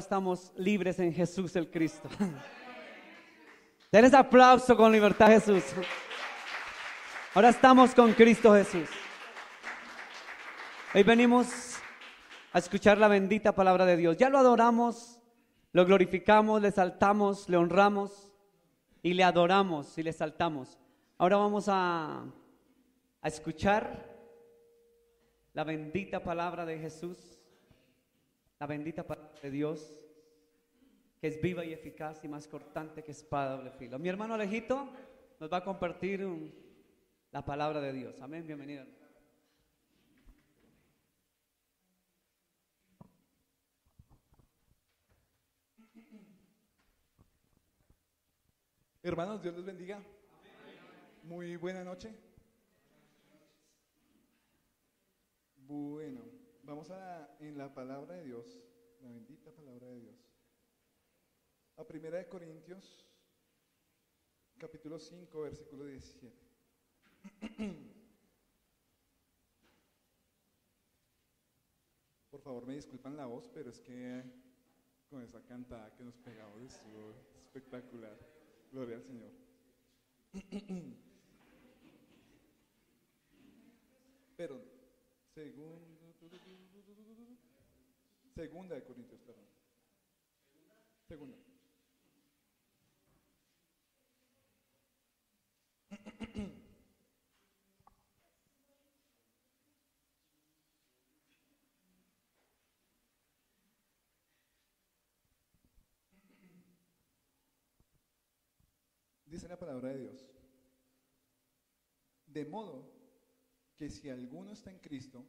estamos libres en Jesús el Cristo. Denles aplauso con libertad, Jesús. Ahora estamos con Cristo Jesús. Hoy venimos a escuchar la bendita palabra de Dios. Ya lo adoramos, lo glorificamos, le exaltamos, le honramos y le adoramos y le exaltamos. Ahora vamos a escuchar la bendita palabra de Jesús, la bendita palabra de Dios, que es viva y eficaz y más cortante que espada de doble filo. Mi hermano Alejito nos va a compartir la palabra de Dios. Amén, bienvenido. Hermanos, Dios les bendiga. Muy buena noche. Bueno, vamos en la palabra de Dios, la bendita palabra de Dios. A 1 Corintios, capítulo 5, versículo 17. Por favor, me disculpan la voz, pero es que con esa cantada que nos pegamos estuvo espectacular. Gloria al Señor. Pero, segunda de Corintios, perdón. Segunda. Dice la palabra de Dios: de modo que si alguno está en Cristo,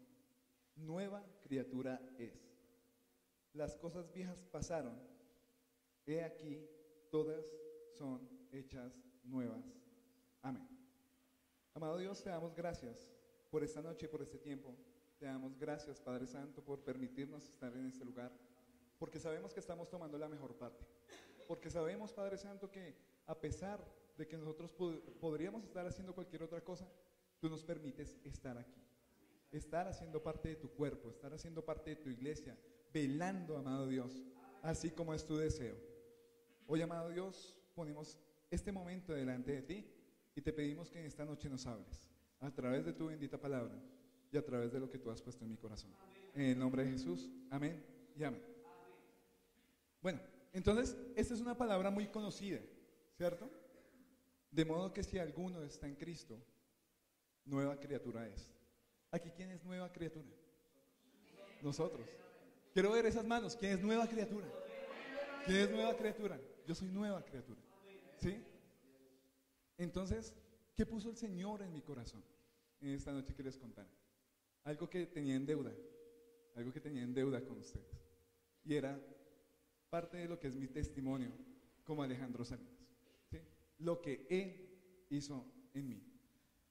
nueva criatura es. Las cosas viejas pasaron, he aquí, todas son hechas nuevas. Amén. Amado Dios, te damos gracias por esta noche y por este tiempo. Te damos gracias, Padre Santo, por permitirnos estar en este lugar, porque sabemos que estamos tomando la mejor parte. Porque sabemos, Padre Santo, que a pesar de que nosotros podríamos estar haciendo cualquier otra cosa, tú nos permites estar aquí, estar haciendo parte de tu cuerpo, estar haciendo parte de tu iglesia, velando, amado Dios, así como es tu deseo. Hoy, amado Dios, ponemos este momento delante de ti y te pedimos que en esta noche nos hables a través de tu bendita palabra y a través de lo que tú has puesto en mi corazón. En el nombre de Jesús, amén y amén. Bueno, entonces, esta es una palabra muy conocida, ¿cierto? De modo que si alguno está en Cristo, nueva criatura es. ¿Aquí quién es nueva criatura? Nosotros. Quiero ver esas manos. ¿Quién es nueva criatura? ¿Quién es nueva criatura? Yo soy nueva criatura. ¿Sí? Entonces, ¿qué puso el Señor en mi corazón en esta noche que les contar? Algo que tenía en deuda. Algo que tenía en deuda con ustedes. Y era parte de lo que es mi testimonio como Alejandro Salinas. ¿Sí? Lo que Él hizo en mí.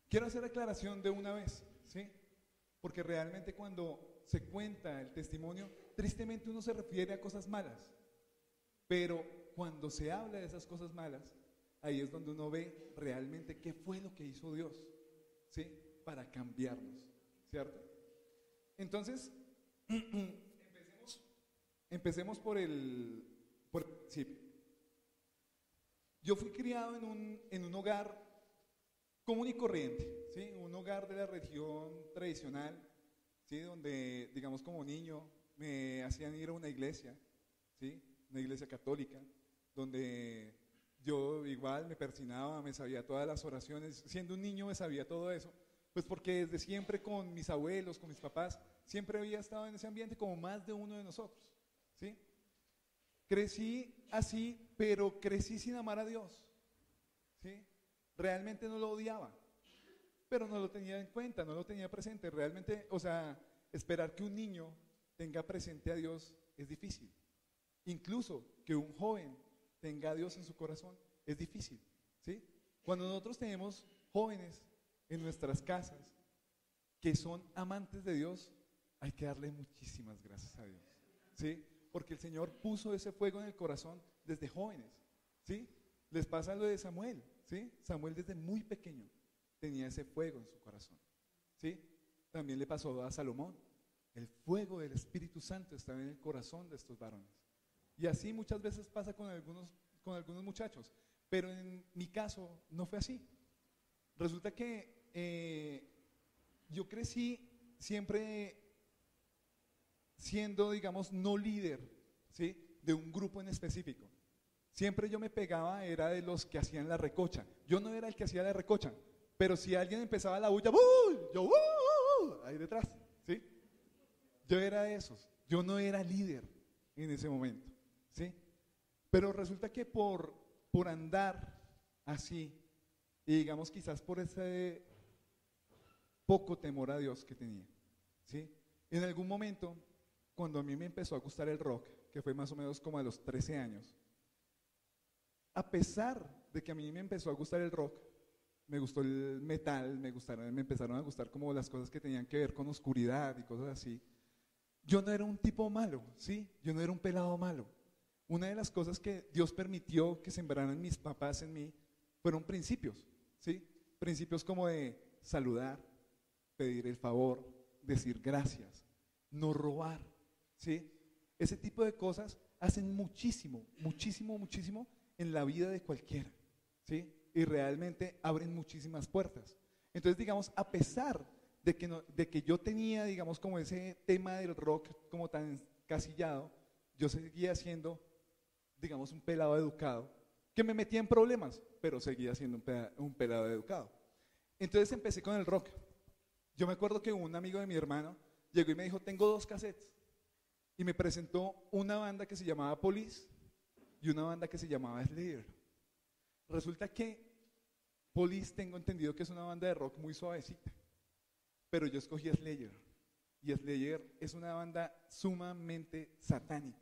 Quiero hacer aclaración de una vez, ¿sí? Porque realmente cuando se cuenta el testimonio, tristemente uno se refiere a cosas malas. Pero cuando se habla de esas cosas malas, ahí es donde uno ve realmente qué fue lo que hizo Dios, ¿sí? Para cambiarnos, ¿cierto? Entonces, empecemos por el principio. Yo fui criado en un hogar común y corriente, ¿sí? Un hogar de la región tradicional, ¿sí? Donde, digamos, como niño me hacían ir a una iglesia, ¿sí? Una iglesia católica, donde yo igual me persinaba, me sabía todas las oraciones. Siendo un niño me sabía todo eso, pues porque desde siempre con mis abuelos, con mis papás, siempre había estado en ese ambiente como más de uno de nosotros, ¿sí? Crecí así, pero crecí sin amar a Dios, ¿sí? Realmente no lo odiaba, pero no lo tenía en cuenta, no lo tenía presente. Realmente, o sea, esperar que un niño tenga presente a Dios es difícil. Incluso que un joven tenga a Dios en su corazón es difícil, ¿sí? Cuando nosotros tenemos jóvenes en nuestras casas que son amantes de Dios, hay que darle muchísimas gracias a Dios, ¿sí? Porque el Señor puso ese fuego en el corazón desde jóvenes, ¿sí? Les pasa lo de Samuel, ¿sí? Samuel desde muy pequeño tenía ese fuego en su corazón, ¿sí? También le pasó a Salomón. El fuego del Espíritu Santo estaba en el corazón de estos varones. Y así muchas veces pasa con algunos muchachos. Pero en mi caso no fue así. Resulta que yo crecí siempre siendo, digamos, no líder, ¿sí?, de un grupo en específico. Siempre yo me pegaba, era de los que hacían la recocha. Yo no era el que hacía la recocha, pero si alguien empezaba la bulla, ¡uy! Yo, ahí detrás, ¿sí? Yo era de esos. Yo no era líder en ese momento, ¿sí? Pero resulta que por andar así, y digamos quizás por ese poco temor a Dios que tenía, ¿sí?, en algún momento, cuando a mí me empezó a gustar el rock, que fue más o menos como a los 13 años, a pesar de que a mí me empezó a gustar el rock, me gustó el metal, me empezaron a gustar como las cosas que tenían que ver con oscuridad y cosas así, yo no era un tipo malo, ¿sí? Yo no era un pelado malo. Una de las cosas que Dios permitió que sembraran mis papás en mí fueron principios, ¿sí? Principios como de saludar, pedir el favor, decir gracias, no robar, ¿sí? Ese tipo de cosas hacen muchísimo, muchísimo, muchísimo en la vida de cualquiera, ¿sí? Y realmente abren muchísimas puertas. Entonces, digamos, a pesar de que yo tenía, digamos, como ese tema del rock como tan encasillado, yo seguía siendo, digamos, un pelado educado, que me metía en problemas, pero seguía siendo un pelado educado. Entonces empecé con el rock. Yo me acuerdo que un amigo de mi hermano llegó y me dijo, tengo 2 cassettes, y me presentó una banda que se llamaba Police y una banda que se llamaba Slayer. Resulta que Police, tengo entendido que es una banda de rock muy suavecita, pero yo escogí a Slayer, y Slayer es una banda sumamente satánica,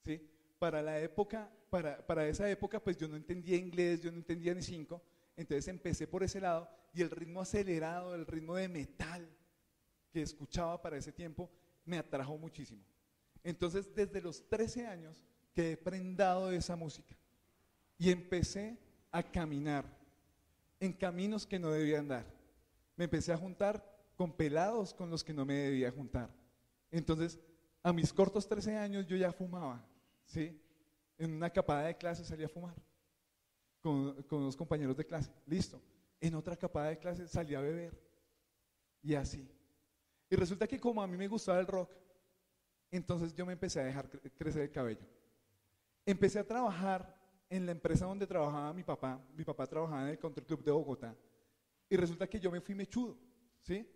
¿sí? Para la época, para esa época, pues yo no entendía inglés, yo no entendía ni 5, entonces empecé por ese lado, y el ritmo acelerado, el ritmo de metal que escuchaba para ese tiempo, me atrajo muchísimo. Entonces, desde los 13 años quedé prendado de esa música y empecé a caminar en caminos que no debía andar. Me empecé a juntar con pelados con los que no me debía juntar. Entonces, a mis cortos 13 años yo ya fumaba, ¿sí? En una capada de clase salí a fumar con unos compañeros de clase, listo. En otra capada de clase salí a beber, y así. Y resulta que como a mí me gustaba el rock, entonces yo me empecé a dejar crecer el cabello. Empecé a trabajar en la empresa donde trabajaba mi papá. Mi papá trabajaba en el Country Club de Bogotá, y resulta que yo me fui mechudo, ¿sí?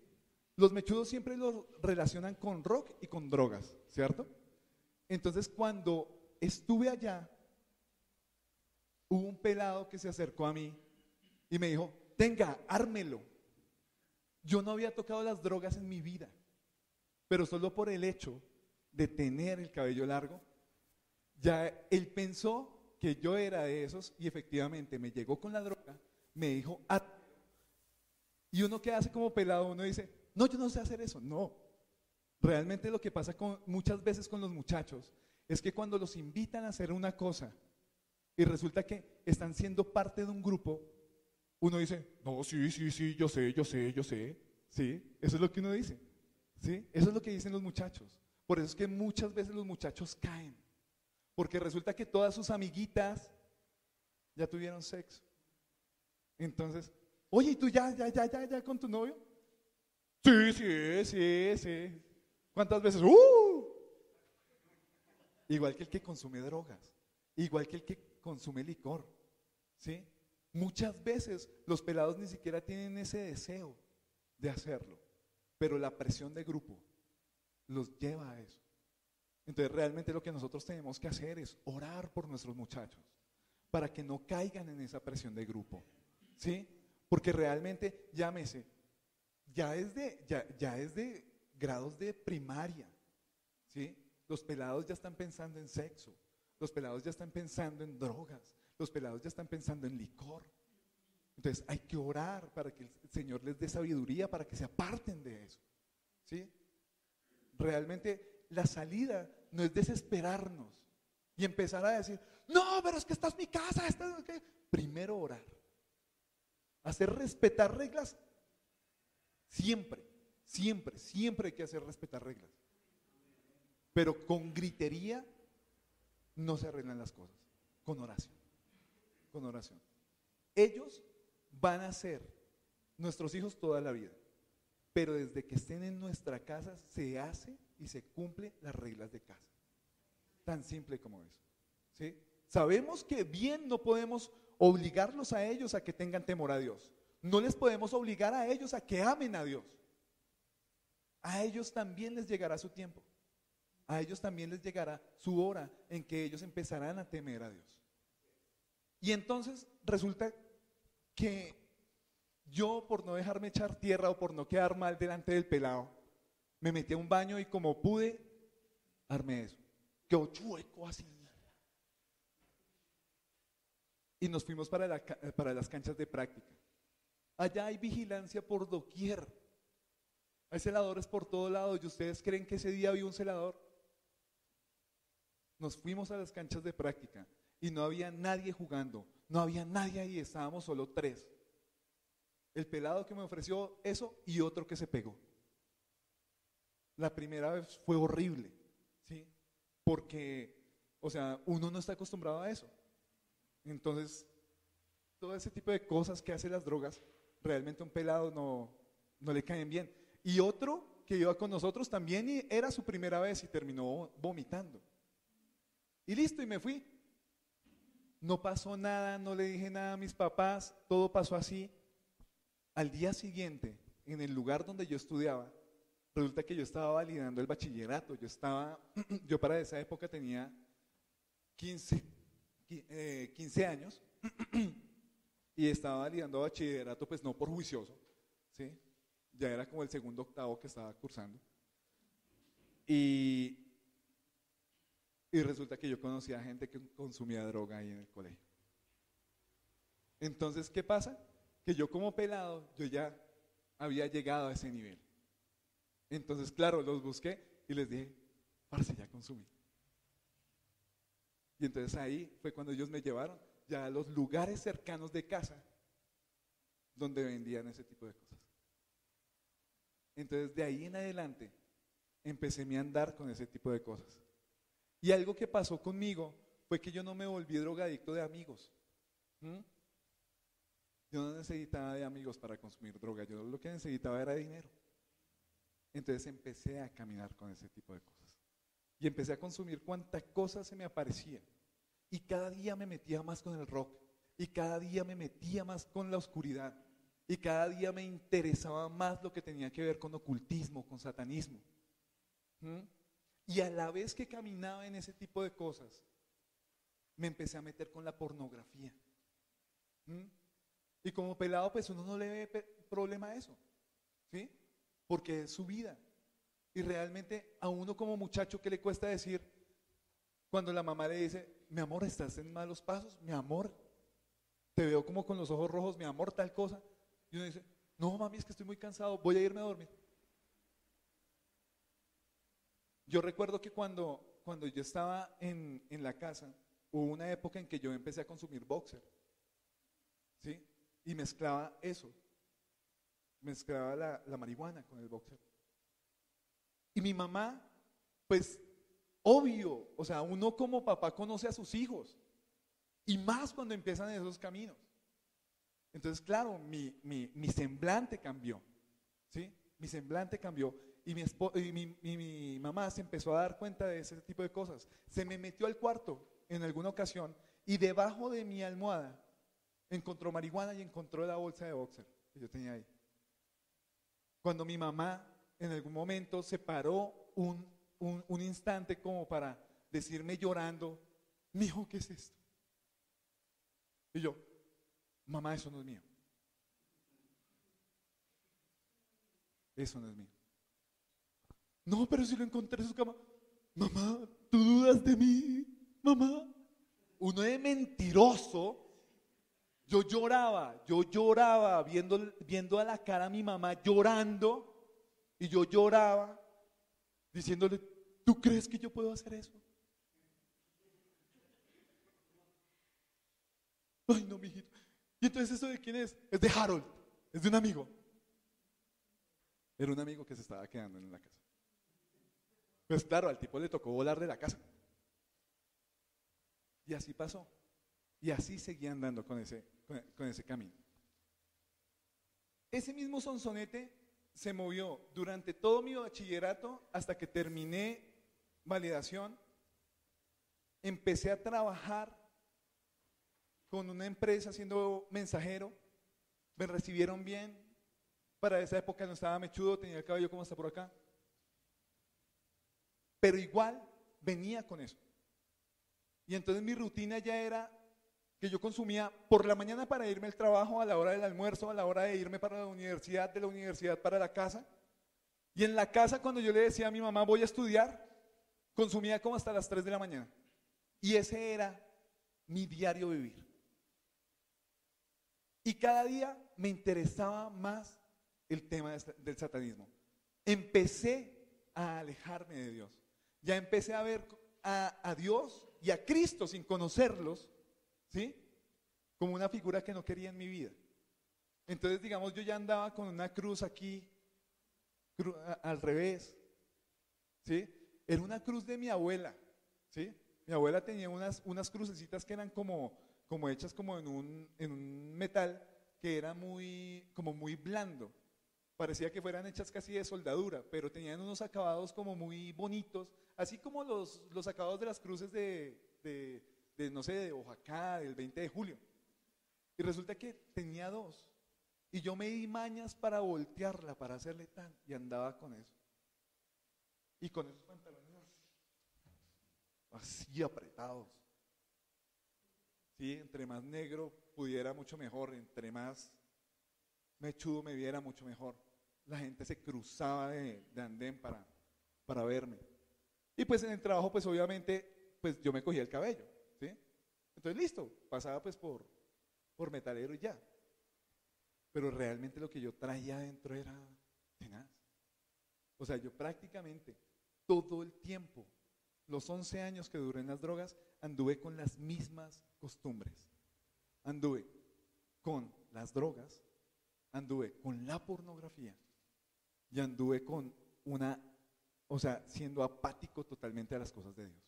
Los mechudos siempre los relacionan con rock y con drogas, ¿cierto? Entonces, cuando estuve allá, hubo un pelado que se acercó a mí y me dijo, tenga, ármelo. Yo no había tocado las drogas en mi vida, pero solo por el hecho de tener el cabello largo, ya él pensó que yo era de esos, y efectivamente me llegó con la droga, me dijo, y uno que hace como pelado, uno dice, no, yo no sé hacer eso. No, realmente lo que pasa muchas veces con los muchachos es que cuando los invitan a hacer una cosa y resulta que están siendo parte de un grupo, uno dice, no, sí, yo sé, ¿sí? Eso es lo que uno dice, ¿sí? Eso es lo que dicen los muchachos. Por eso es que muchas veces los muchachos caen, porque resulta que todas sus amiguitas ya tuvieron sexo. Entonces, oye, ¿y tú ya con tu novio? Sí. ¿Cuántas veces? Igual que el que consume drogas, igual que el que consume licor, ¿sí? Muchas veces los pelados ni siquiera tienen ese deseo de hacerlo, pero la presión de grupo los lleva a eso. Entonces realmente lo que nosotros tenemos que hacer es orar por nuestros muchachos para que no caigan en esa presión de grupo, ¿sí? Porque realmente, llámese, ya es de grados de primaria, ¿sí? Los pelados ya están pensando en sexo, los pelados ya están pensando en drogas, los pelados ya están pensando en licor. Entonces hay que orar para que el Señor les dé sabiduría para que se aparten de eso, ¿sí? Realmente la salida no es desesperarnos y empezar a decir, no, pero es que esta es mi casa, primero orar, hacer respetar reglas. Siempre hay que hacer respetar reglas, pero con gritería no se arreglan las cosas con oración, con oración. Ellos van a ser nuestros hijos toda la vida, pero desde que estén en nuestra casa se hace y se cumplen las reglas de casa. Tan simple como eso, ¿sí? Sabemos que bien no podemos obligarlos a ellos a que tengan temor a Dios. No les podemos obligar a ellos a que amen a Dios. A ellos también les llegará su tiempo. A ellos también les llegará su hora en que ellos empezarán a temer a Dios. Y entonces resulta que yo, por no dejarme echar tierra o por no quedar mal delante del pelado, me metí a un baño y como pude, armé eso. Quedó chueco así. Y nos fuimos para las canchas de práctica. Allá hay vigilancia por doquier. Hay celadores por todo lado. ¿Y ustedes creen que ese día había un celador? Nos fuimos a las canchas de práctica y no había nadie jugando. No había nadie ahí, estábamos solo 3. El pelado que me ofreció eso y otro que se pegó. La primera vez fue horrible, ¿sí? Porque, o sea, uno no está acostumbrado a eso. Entonces, todo ese tipo de cosas que hacen las drogas, realmente a un pelado no le caen bien. Y otro que iba con nosotros también y era su primera vez y terminó vomitando. Y listo, y me fui. No pasó nada, no le dije nada a mis papás, todo pasó así. Al día siguiente, en el lugar donde yo estudiaba, resulta que yo estaba validando el bachillerato. Yo para esa época tenía 15 años y estaba validando bachillerato, pues no por juicioso, ¿sí? Ya era como el segundo octavo que estaba cursando. Y resulta que yo conocía a gente que consumía droga ahí en el colegio. Entonces, ¿qué pasa? Que yo como pelado, yo ya había llegado a ese nivel. Entonces, claro, los busqué y les dije, parce, ya consumí. Y entonces ahí fue cuando ellos me llevaron ya a los lugares cercanos de casa donde vendían ese tipo de cosas. Entonces de ahí en adelante empecé mi andar con ese tipo de cosas. Y algo que pasó conmigo fue que yo no me volví drogadicto de amigos. Yo no necesitaba de amigos para consumir droga, yo lo que necesitaba era dinero. Entonces empecé a caminar con ese tipo de cosas. Y empecé a consumir cuanta cosa se me aparecía. Y cada día me metía más con el rock. Y cada día me metía más con la oscuridad. Y cada día me interesaba más lo que tenía que ver con ocultismo, con satanismo. Y a la vez que caminaba en ese tipo de cosas, me empecé a meter con la pornografía. Y como pelado, pues uno no le ve problema a eso, ¿sí? Porque es su vida. Y realmente a uno como muchacho, ¿qué le cuesta decir cuando la mamá le dice, mi amor, estás en malos pasos, mi amor, te veo como con los ojos rojos, mi amor, tal cosa? Y uno dice, no mami, es que estoy muy cansado, voy a irme a dormir. Yo recuerdo que cuando yo estaba en la casa, hubo una época en que yo empecé a consumir boxer, ¿sí? Y mezclaba eso, mezclaba la marihuana con el boxer. Y mi mamá, pues, obvio, o sea, uno como papá conoce a sus hijos, y más cuando empiezan esos caminos. Entonces, claro, mi semblante cambió, ¿sí? Mi semblante cambió. Y mi mamá se empezó a dar cuenta de ese tipo de cosas. Se me metió al cuarto en alguna ocasión y debajo de mi almohada encontró marihuana y encontró la bolsa de boxer que yo tenía ahí. Cuando mi mamá en algún momento se paró un instante como para decirme llorando, mijo, ¿qué es esto? Y yo, mamá, eso no es mío. Eso no es mío. No, pero si lo encontré en su cama. Mamá, ¿tú dudas de mí? Mamá. Uno de mentiroso. Yo lloraba viendo a la cara a mi mamá llorando. Y yo lloraba diciéndole, ¿tú crees que yo puedo hacer eso? Ay, no, mijito. Y entonces, ¿eso de quién es? Es de Harold, es de un amigo. Era un amigo que se estaba quedando en la casa. Pues claro, al tipo le tocó volar de la casa. Y así pasó. Y así seguí andando con ese camino. Ese mismo sonsonete se movió durante todo mi bachillerato hasta que terminé validación. Empecé a trabajar con una empresa siendo mensajero. Me recibieron bien. Para esa época no estaba mechudo, tenía el cabello como hasta por acá. Pero igual venía con eso. Y entonces mi rutina ya era que yo consumía por la mañana para irme al trabajo, a la hora del almuerzo, a la hora de irme para la universidad, de la universidad para la casa. Y en la casa, cuando yo le decía a mi mamá voy a estudiar, consumía como hasta las 3 de la mañana. Y ese era mi diario vivir. Y cada día me interesaba más el tema del satanismo. Empecé a alejarme de Dios. Ya empecé a ver a Dios y a Cristo sin conocerlos, ¿sí? Como una figura que no quería en mi vida. Entonces, digamos, yo ya andaba con una cruz aquí, al revés, ¿sí? Era una cruz de mi abuela, ¿sí? Mi abuela tenía unas crucecitas que eran como hechas como en un metal que era como muy blando. Parecía que fueran hechas casi de soldadura, pero tenían unos acabados como muy bonitos, así como los acabados de las cruces de no sé, de Oaxaca, del 20 de julio. Y resulta que tenía 2. Y yo me di mañas para voltearla, para hacerle tan, y andaba con eso. Y con esos pantalones así apretados. Sí, entre más negro pudiera mucho mejor, entre más mechudo me viera mucho mejor. La gente se cruzaba de andén para verme. Y pues en el trabajo, pues obviamente, pues yo me cogía el cabello, ¿sí? Entonces listo, pasaba pues por metalero y ya. Pero realmente lo que yo traía adentro era tenaz. O sea, yo prácticamente todo el tiempo, los 11 años que duré en las drogas, anduve con las mismas costumbres. Anduve con las drogas, anduve con la pornografía y anduve con siendo apático totalmente a las cosas de Dios.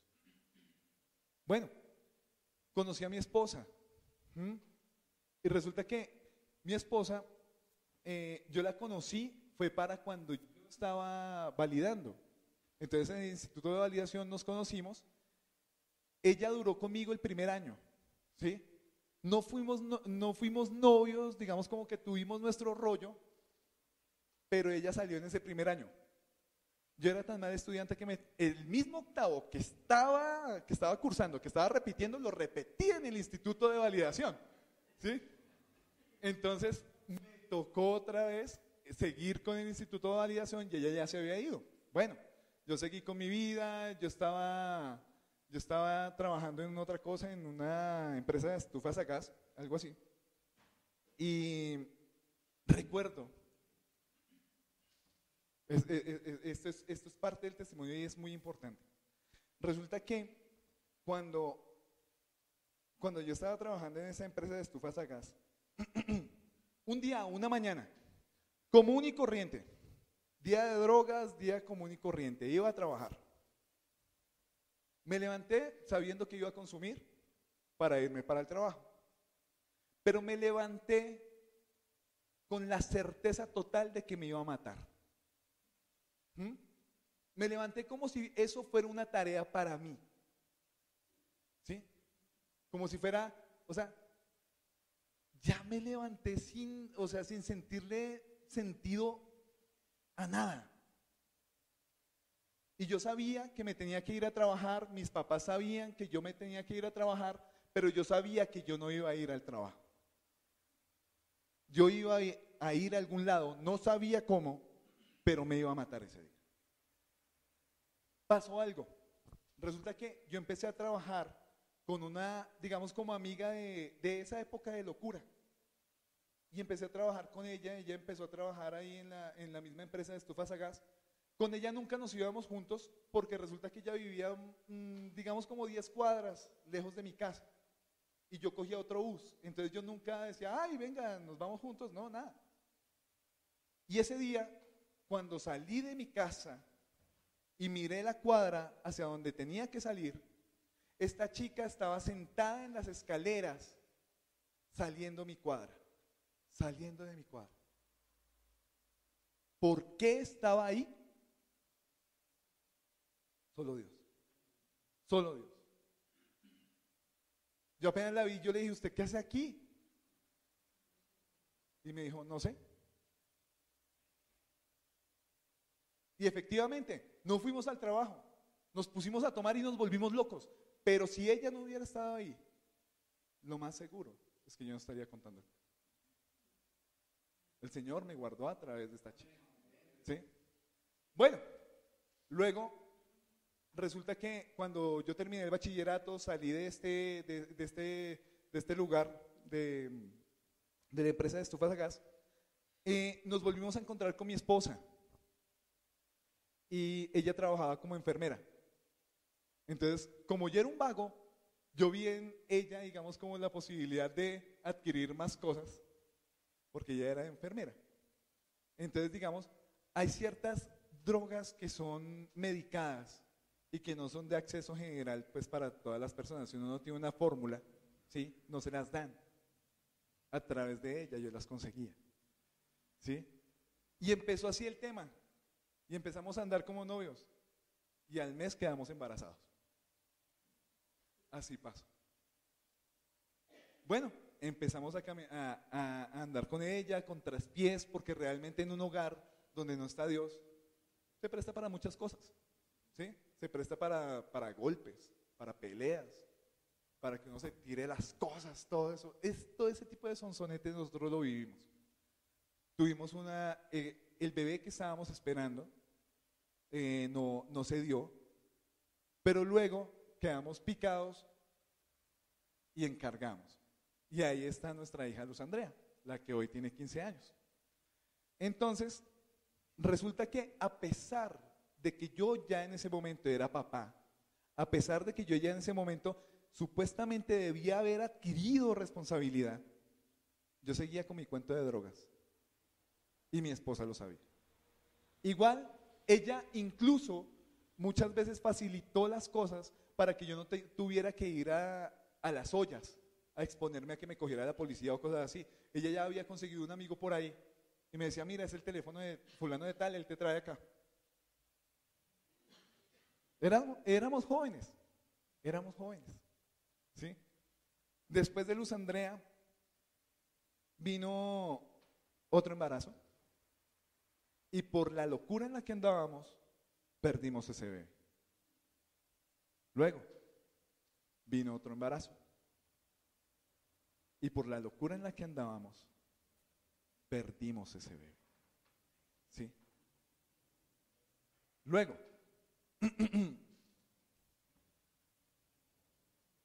Bueno, conocí a mi esposa, y resulta que mi esposa, yo la conocí, fue para cuando yo estaba validando. Entonces en el instituto de validación nos conocimos. Ella duró conmigo el primer año, ¿sí? No fuimos novios, digamos como que tuvimos nuestro rollo, pero ella salió en ese primer año. Yo era tan mal estudiante que el mismo octavo que estaba cursando, que estaba repitiendo, lo repetí en el instituto de validación, ¿sí? Entonces me tocó otra vez seguir con el instituto de validación y ella ya se había ido. Bueno, yo seguí con mi vida, yo estaba trabajando en otra cosa, en una empresa de estufas a gas, algo así. Y recuerdo, esto es parte del testimonio y es muy importante. Resulta que cuando yo estaba trabajando en esa empresa de estufas a gas, un día, una mañana, común y corriente, día de drogas, día común y corriente, iba a trabajar. Me levanté sabiendo que iba a consumir para irme para el trabajo, pero me levanté con la certeza total de que me iba a matar. Me levanté como si eso fuera una tarea para mí, ¿sí? Como si fuera, ya me levanté sin sentirle sentido a nada. Y yo sabía que me tenía que ir a trabajar, mis papás sabían que yo me tenía que ir a trabajar, pero yo sabía que yo no iba a ir al trabajo. Yo iba a ir a algún lado, no sabía cómo, pero me iba a matar ese día. Pasó algo. Resulta que yo empecé a trabajar con una, digamos, como amiga de esa época de locura. Y empecé a trabajar con ella empezó a trabajar ahí en la misma empresa de estufas a gas. Con ella nunca nos íbamos juntos porque resulta que ella vivía, digamos, como 10 cuadras lejos de mi casa. Y yo cogía otro bus. Entonces yo nunca decía, ay, venga, nos vamos juntos. No, nada. Y ese día, cuando salí de mi casa y miré la cuadra hacia donde tenía que salir, Esta chica estaba sentada en las escaleras saliendo de mi cuadra. ¿Por qué estaba ahí? Solo Dios. Yo apenas la vi, yo le dije, ¿usted qué hace aquí? Y me dijo, no sé. Y efectivamente, no fuimos al trabajo, nos pusimos a tomar y nos volvimos locos. Pero si ella no hubiera estado ahí, lo más seguro es que yo no estaría contando. El Señor me guardó a través de esta chica. ¿Sí? Bueno, luego resulta que cuando yo terminé el bachillerato, salí de este lugar de la empresa de estufas a gas, nos volvimos a encontrar con mi esposa y ella trabajaba como enfermera. Entonces, como yo era un vago, yo vi en ella, digamos, como la posibilidad de adquirir más cosas, porque ella era enfermera. Entonces, digamos, hay ciertas drogas que son medicadas y que no son de acceso general, pues para todas las personas. Si uno no tiene una fórmula, ¿sí? No se las dan. A través de ella yo las conseguía, ¿sí? Y empezó así el tema, y empezamos a andar como novios, y al mes quedamos embarazados. Así pasó. Bueno, empezamos a andar con ella, con traspiés, porque realmente en un hogar donde no está Dios, se presta para muchas cosas, ¿sí? Se presta para golpes, para peleas, para que uno se tire las cosas, todo eso. Todo ese tipo de sonsonete nosotros lo vivimos. Tuvimos el bebé que estábamos esperando, no se dio, pero luego quedamos picados y encargamos. Y ahí está nuestra hija Luz Andrea, la que hoy tiene 15 años. Entonces, resulta que a pesar de que yo ya en ese momento era papá, a pesar de que yo ya en ese momento supuestamente debía haber adquirido responsabilidad, yo seguía con mi cuento de drogas y mi esposa lo sabía. Igual, ella incluso muchas veces facilitó las cosas para que yo no tuviera que ir a las ollas, a exponerme a que me cogiera la policía o cosas así. Ella ya había conseguido un amigo por ahí y me decía, mira, es el teléfono de fulano de tal, él te trae acá. Éramos jóvenes, ¿sí? Después de Luz Andrea vino otro embarazo y por la locura en la que andábamos perdimos ese bebé. Luego vino otro embarazo y por la locura en la que andábamos perdimos ese bebé, ¿sí? Luego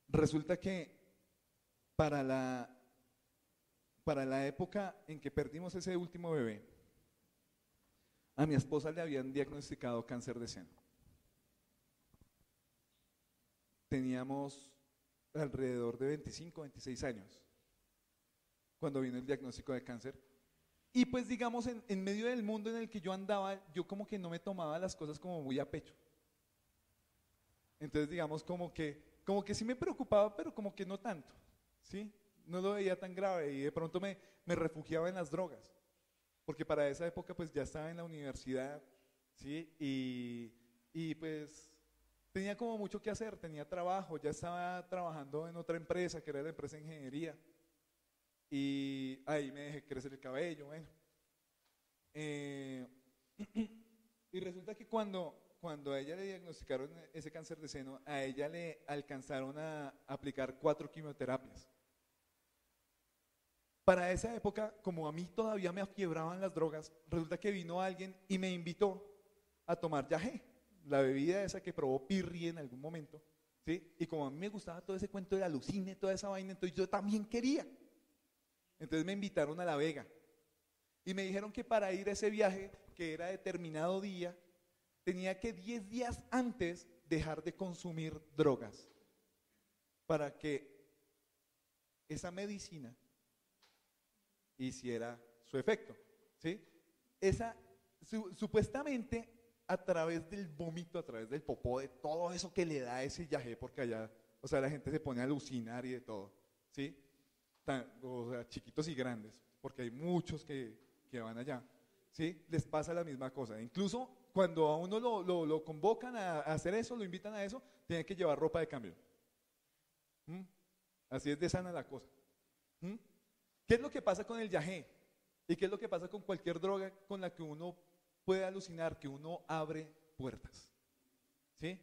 resulta que para la época en que perdimos ese último bebé, a mi esposa le habían diagnosticado cáncer de seno. Teníamos alrededor de 25, 26 años cuando vino el diagnóstico de cáncer. Y pues digamos, en medio del mundo en el que yo andaba, yo como que no me tomaba las cosas como muy a pecho. Entonces digamos como que sí me preocupaba, pero como que no tanto, ¿sí? No lo veía tan grave y de pronto me refugiaba en las drogas, porque para esa época pues ya estaba en la universidad, ¿sí? Y pues tenía como mucho que hacer, tenía trabajo, ya estaba trabajando en otra empresa, que era la empresa de ingeniería, y ahí me dejé crecer el cabello, bueno. Y resulta que cuando a ella le diagnosticaron ese cáncer de seno, a ella le alcanzaron a aplicar 4 quimioterapias. Para esa época, como a mí todavía me afiebraban las drogas, resulta que vino alguien y me invitó a tomar yagé, la bebida esa que probó Pirri en algún momento, ¿sí? Y como a mí me gustaba todo ese cuento de la alucine, toda esa vaina, entonces yo también quería. Entonces me invitaron a La Vega y me dijeron que para ir a ese viaje, que era determinado día, tenía que 10 días antes dejar de consumir drogas para que esa medicina hiciera su efecto, ¿sí? Supuestamente a través del vómito, a través del popó, de todo eso que le da ese yagé, porque allá O sea, la gente se pone a alucinar y de todo, ¿sí? O sea, chiquitos y grandes, porque hay muchos que van allá, ¿sí? Les pasa la misma cosa. Incluso cuando a uno lo convocan a hacer eso, lo invitan a eso, tienen que llevar ropa de cambio. ¿Mm? Así es de sana la cosa. ¿Mm? ¿Qué es lo que pasa con el yagé? ¿Y qué es lo que pasa con cualquier droga con la que uno puede alucinar? Que uno abre puertas, ¿sí?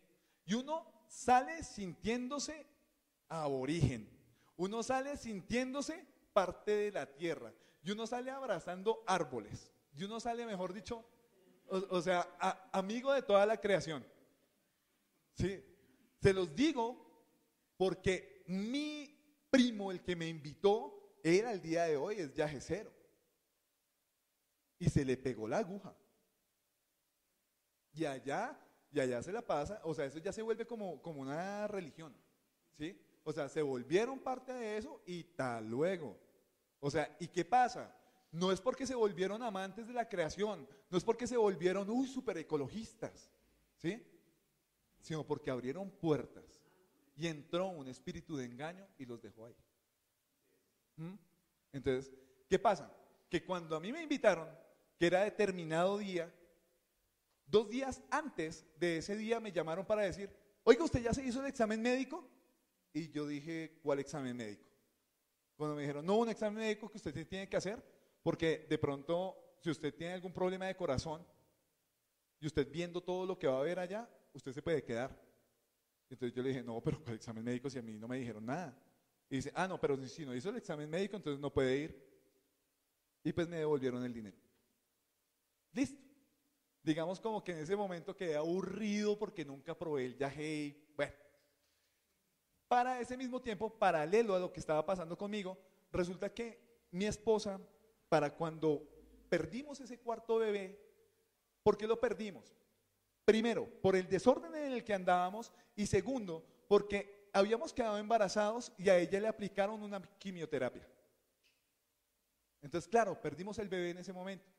Y uno sale sintiéndose aborigen, uno sale sintiéndose parte de la tierra, y uno sale abrazando árboles, y uno sale, mejor dicho, o sea, amigo de toda la creación, ¿sí? Se los digo porque mi primo, el que me invitó, era el día de hoy, es yagecero, y se le pegó la aguja. Y allá se la pasa, o sea, eso ya se vuelve como una religión, ¿sí? O sea, se volvieron parte de eso y tal luego. O sea, ¿y qué pasa? No es porque se volvieron amantes de la creación, no es porque se volvieron, súper ecologistas, ¿sí? Sino porque abrieron puertas y entró un espíritu de engaño y los dejó ahí. ¿Mm? Entonces, ¿qué pasa? Que cuando a mí me invitaron, que era determinado día, 2 días antes de ese día me llamaron para decir, oiga, ¿usted ya se hizo el examen médico? Y yo dije, ¿cuál examen médico? Cuando me dijeron, no, un examen médico que usted tiene que hacer, porque de pronto, si usted tiene algún problema de corazón, y usted viendo todo lo que va a ver allá, usted se puede quedar. Entonces yo le dije, no, pero ¿cuál examen médico si a mí no me dijeron nada? Y dice, no, pero si no hizo el examen médico, entonces no puede ir. Y pues me devolvieron el dinero. Listo. Digamos como que en ese momento quedé aburrido porque nunca probé el yagé. Bueno, para ese mismo tiempo, paralelo a lo que estaba pasando conmigo, resulta que mi esposa, para cuando perdimos ese cuarto bebé, ¿por qué lo perdimos? Primero, por el desorden en el que andábamos, y segundo, porque habíamos quedado embarazados y a ella le aplicaron una quimioterapia. Entonces, claro, perdimos el bebé en ese momento.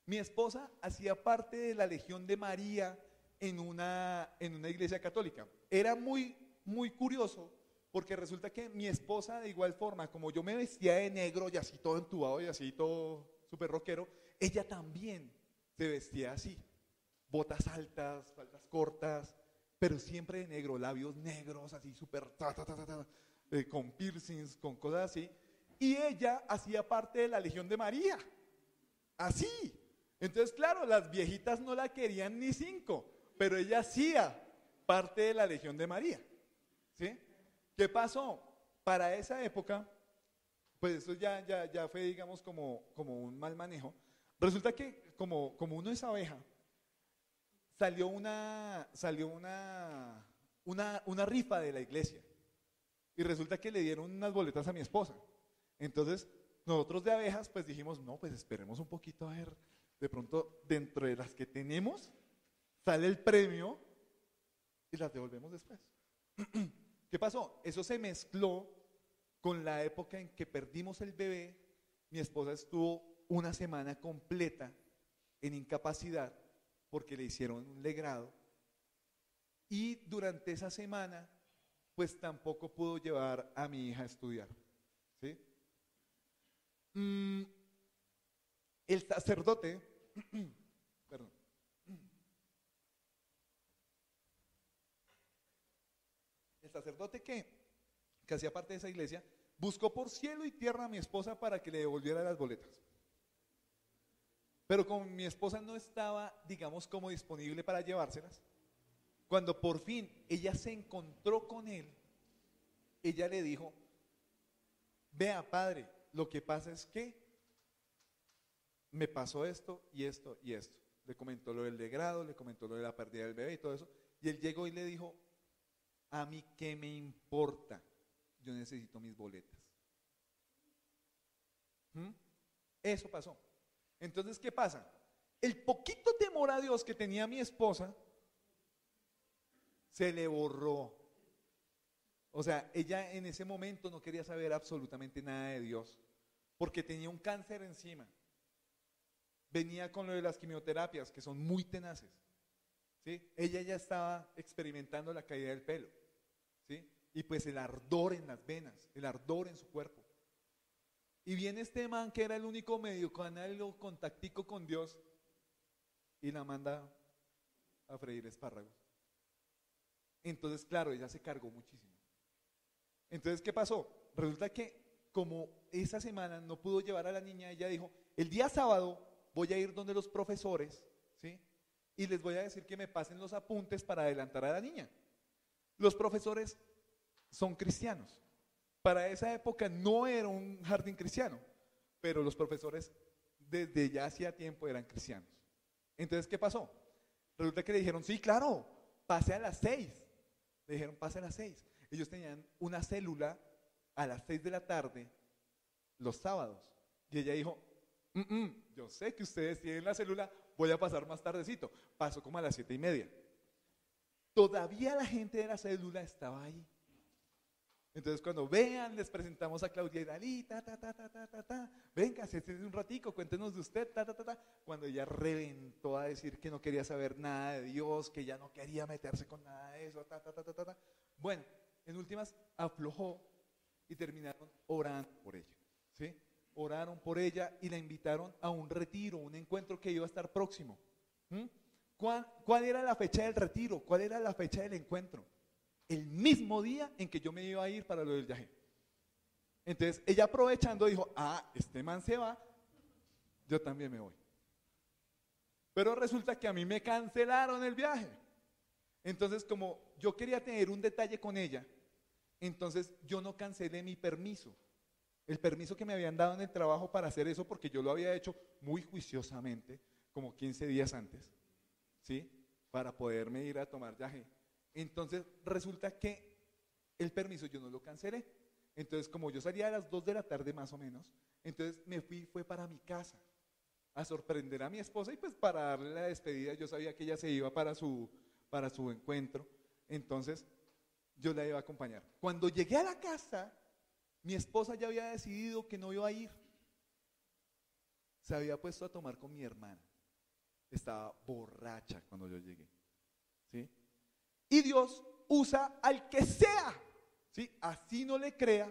Mi esposa hacía parte de la Legión de María en una iglesia católica. Era muy, muy curioso porque resulta que mi esposa, de igual forma, como yo me vestía de negro y así todo entubado y así todo súper rockero, ella también se vestía así. Botas altas, faldas cortas, pero siempre de negro, labios negros, así súper, con piercings, con cosas así. Y ella hacía parte de la Legión de María, así. Entonces, claro, las viejitas no la querían ni 5, pero ella hacía parte de la Legión de María, ¿sí? ¿Qué pasó? Para esa época, pues eso ya fue, digamos, como un mal manejo. Resulta que, como uno es abeja, salió una rifa de la iglesia, y resulta que le dieron unas boletas a mi esposa. Entonces, nosotros de abejas, pues dijimos, no, pues esperemos un poquito a ver. De pronto, dentro de las que tenemos, sale el premio y las devolvemos después. ¿Qué pasó? Eso se mezcló con la época en que perdimos el bebé. Mi esposa estuvo una semana completa en incapacidad porque le hicieron un legrado. Y durante esa semana, pues tampoco pudo llevar a mi hija a estudiar, ¿sí? El sacerdote, perdón, el sacerdote que hacía parte de esa iglesia, buscó por cielo y tierra a mi esposa para que le devolviera las boletas. Pero como mi esposa no estaba, digamos, como disponible para llevárselas, cuando por fin ella se encontró con él, ella le dijo, vea, padre, lo que pasa es que me pasó esto y esto y esto. Le comentó lo del degrado, le comentó lo de la pérdida del bebé y todo eso. Y él llegó y le dijo, a mí qué me importa, yo necesito mis boletas. Eso pasó. Entonces, ¿qué pasa? El poquito temor a Dios que tenía mi esposa se le borró. O sea, ella en ese momento no quería saber absolutamente nada de Dios, porque tenía un cáncer encima. Venía con lo de las quimioterapias, que son muy tenaces, ¿sí? Ella ya estaba experimentando la caída del pelo, ¿sí? y pues el ardor en las venas, el ardor en su cuerpo. Y viene este man que era el único medio canal o contactico con Dios y la manda a freír espárragos. Entonces, claro, ella se cargó muchísimo. Entonces, ¿qué pasó? Resulta que como esa semana no pudo llevar a la niña, ella dijo, el día sábado voy a ir donde los profesores, ¿sí? Y les voy a decir que me pasen los apuntes para adelantar a la niña. Los profesores son cristianos. Para esa época no era un jardín cristiano, pero los profesores desde ya hacía tiempo eran cristianos. Entonces, ¿qué pasó? Resulta que le dijeron, sí, claro, pase a las 6. Le dijeron, pase a las 6. Ellos tenían una célula a las 6 de la tarde los sábados. Y ella dijo, yo sé que ustedes tienen la célula, voy a pasar más tardecito. Pasó como a las 7:30. Todavía la gente de la célula estaba ahí. Entonces cuando vean, les presentamos a Claudia y Dalí, venga, siéntese un ratico, cuéntenos de usted, Cuando ella reventó a decir que no quería saber nada de Dios, que ya no quería meterse con nada de eso, Bueno, en últimas aflojó y terminaron orando por ella, ¿sí? Oraron por ella y la invitaron a un retiro, un encuentro que iba a estar próximo. ¿Cuál era la fecha del retiro? ¿Cuál era la fecha del encuentro? El mismo día en que yo me iba a ir para lo del viaje. Entonces ella aprovechando dijo, este man se va, yo también me voy. Pero resulta que a mí me cancelaron el viaje. Entonces como yo quería tener un detalle con ella, entonces yo no cancelé mi permiso. El permiso que me habían dado en el trabajo para hacer eso, porque yo lo había hecho muy juiciosamente, como 15 días antes, ¿sí? Para poderme ir a tomar viaje. Entonces resulta que el permiso yo no lo cancelé. Entonces como yo salía a las 2 de la tarde más o menos, entonces fue para mi casa a sorprender a mi esposa y pues para darle la despedida. Yo sabía que ella se iba para su encuentro, entonces yo la iba a acompañar. Cuando llegué a la casa, mi esposa ya había decidido que no iba a ir. Se había puesto a tomar con mi hermana. Estaba borracha cuando yo llegué, ¿sí? Y Dios usa al que sea, ¿sí? Así no le crea,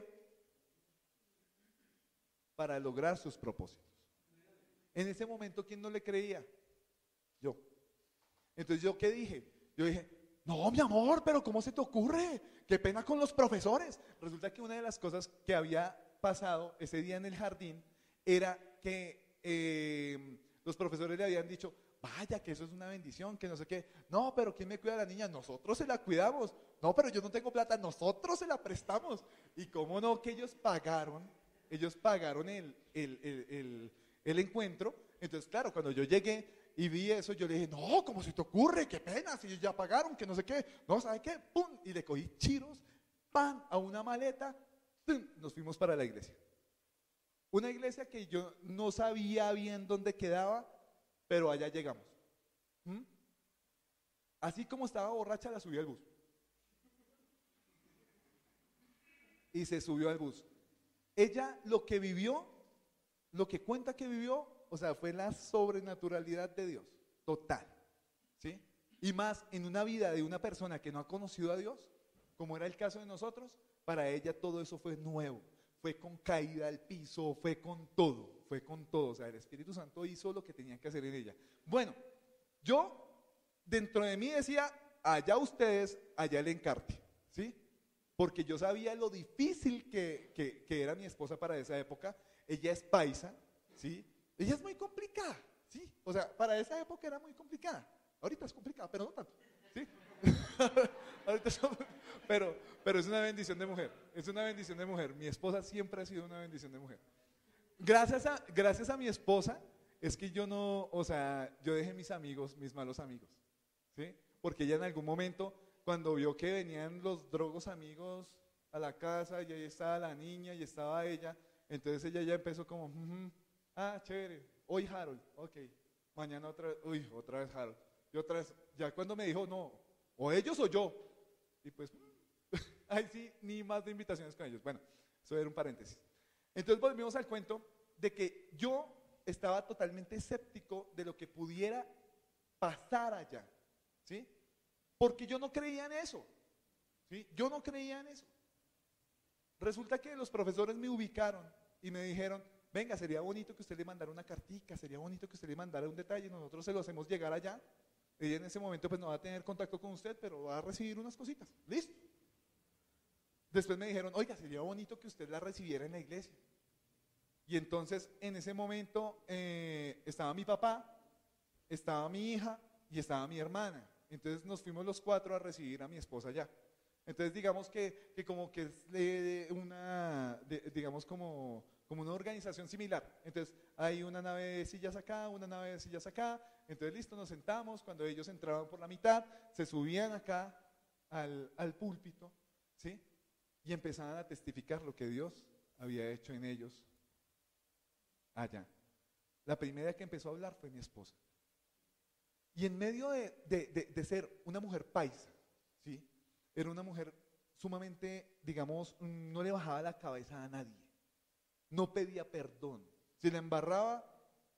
para lograr sus propósitos. En ese momento, ¿quién no le creía? Yo. Entonces, ¿yo qué dije? Yo dije, no, mi amor, pero ¿cómo se te ocurre? Qué pena con los profesores. Resulta que una de las cosas que había pasado ese día en el jardín era que los profesores le habían dicho, vaya, que eso es una bendición, que no sé qué. No, pero ¿quién me cuida a la niña? Nosotros se la cuidamos. No, pero yo no tengo plata, nosotros se la prestamos. Y cómo no, que ellos pagaron el encuentro. Entonces, claro, cuando yo llegué y vi eso, yo le dije, no, ¿cómo se te ocurre? Qué pena, si ellos ya pagaron, que no sé qué. No, ¿sabe qué? ¡Pum! Y le cogí chiros, ¡pam!, a una maleta, ¡tum!, nos fuimos para la iglesia. Una iglesia que yo no sabía bien dónde quedaba, pero allá llegamos. Así como estaba borracha, la subí al bus. Y se subió al bus. Ella lo que vivió, lo que cuenta que vivió, o sea, fue la sobrenaturalidad de Dios, total, ¿sí? Y más en una vida de una persona que no ha conocido a Dios, como era el caso de nosotros, para ella todo eso fue nuevo. Fue con caída al piso, fue con todo, o sea, el Espíritu Santo hizo lo que tenía que hacer en ella. Bueno, yo dentro de mí decía, allá ustedes, allá el encarte, ¿sí? Porque yo sabía lo difícil que era mi esposa para esa época. Ella es paisa, ¿sí? Ella es muy complicada, ¿sí? O sea, para esa época era muy complicada. Ahorita es complicada, pero no tanto, ¿sí? pero es una bendición de mujer, es una bendición de mujer. Mi esposa siempre ha sido una bendición de mujer. Gracias a mi esposa es que yo no, o sea, yo dejé mis amigos, mis malos amigos, ¿sí? Porque ella en algún momento, cuando vio que venían los drogos amigos a la casa, y ahí estaba la niña y estaba ella, entonces ella ya empezó como, chévere, hoy Harold, ok, mañana otra vez Harold, y otra vez, ya cuando me dijo, no, o ellos o yo, y pues, ahí sí, ni más de invitaciones con ellos. Bueno, eso era un paréntesis. Entonces volvimos al cuento de que yo estaba totalmente escéptico de lo que pudiera pasar allá, ¿sí? Porque yo no creía en eso, ¿sí? Yo no creía en eso. Resulta que los profesores me ubicaron y me dijeron, venga, sería bonito que usted le mandara una cartica, sería bonito que usted le mandara un detalle, nosotros se lo hacemos llegar allá. Ella en ese momento pues no va a tener contacto con usted, pero va a recibir unas cositas. Listo. Después me dijeron, oiga, sería bonito que usted la recibiera en la iglesia. Y entonces en ese momento estaba mi papá, estaba mi hija y estaba mi hermana. Entonces nos fuimos los 4 a recibir a mi esposa allá. Entonces digamos que como que es digamos como una organización similar. Entonces hay una nave de sillas acá, una nave de sillas acá. Entonces listo, nos sentamos. Cuando ellos entraban por la mitad, se subían acá al púlpito, ¿sí? Y empezaban a testificar lo que Dios había hecho en ellos allá. La primera que empezó a hablar fue mi esposa. Y en medio de ser una mujer paisa, ¿sí? Era una mujer sumamente, digamos, no le bajaba la cabeza a nadie. No pedía perdón. Si la embarraba,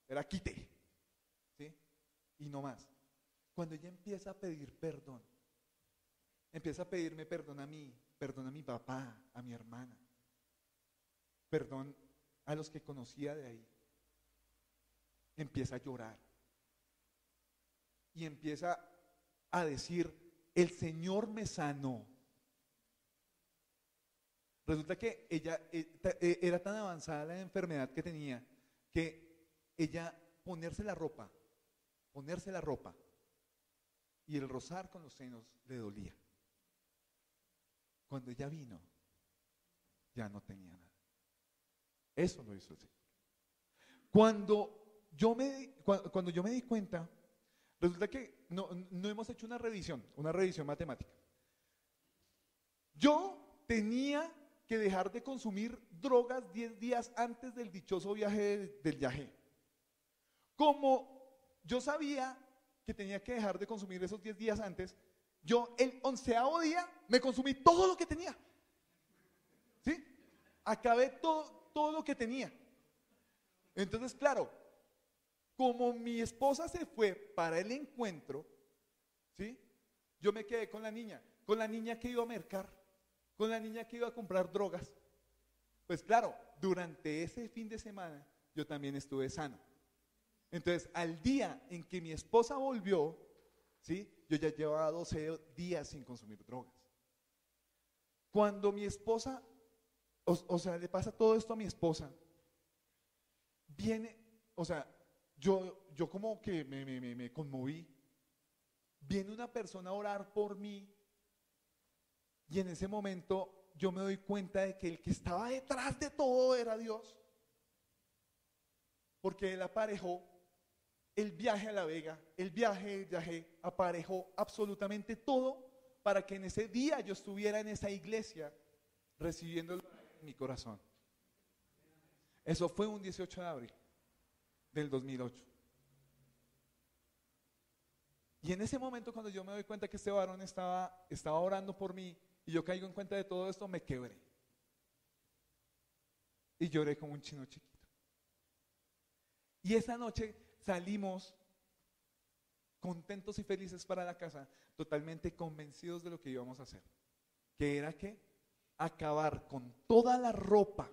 era quite, ¿sí? Y no más. Cuando ella empieza a pedir perdón, empieza a pedirme perdón a mí, perdón a mi papá, a mi hermana, perdón a los que conocía de ahí. Empieza a llorar y empieza a decir, el Señor me sanó. Resulta que ella era tan avanzada la enfermedad que tenía que ella ponerse la ropa y el rozar con los senos le dolía. Cuando ella vino, ya no tenía nada. Eso lo hizo el Señor. Cuando yo me di cuenta, resulta que no hemos hecho una revisión matemática. Yo tenía que dejar de consumir drogas 10 días antes del dichoso viaje del viaje. Como yo sabía que tenía que dejar de consumir esos 10 días antes, yo el 11º día me consumí todo lo que tenía. ¿Sí? Acabé todo lo que tenía. Entonces, claro, como mi esposa se fue para el encuentro, ¿sí? Yo me quedé con la niña que iba a mercar, con la niña que iba a comprar drogas. Pues claro, durante ese fin de semana yo también estuve sano. Entonces, al día en que mi esposa volvió, ¿sí? Yo ya llevaba 12 días sin consumir drogas. Cuando mi esposa, o sea, le pasa todo esto a mi esposa, viene, o sea, yo como que me conmoví. Viene una persona a orar por mí y en ese momento yo me doy cuenta de que el que estaba detrás de todo era Dios. Porque Él aparejó el viaje a La Vega, el viaje, aparejó absolutamente todo para que en ese día yo estuviera en esa iglesia recibiéndolo en mi corazón. Eso fue un 18 de abril del 2008. Y en ese momento cuando yo me doy cuenta que este varón estaba orando por mí y yo caigo en cuenta de todo esto, me quebré. Y lloré como un chino chiquito. Y esa noche salimos contentos y felices para la casa, totalmente convencidos de lo que íbamos a hacer. Que era que acabar con toda la ropa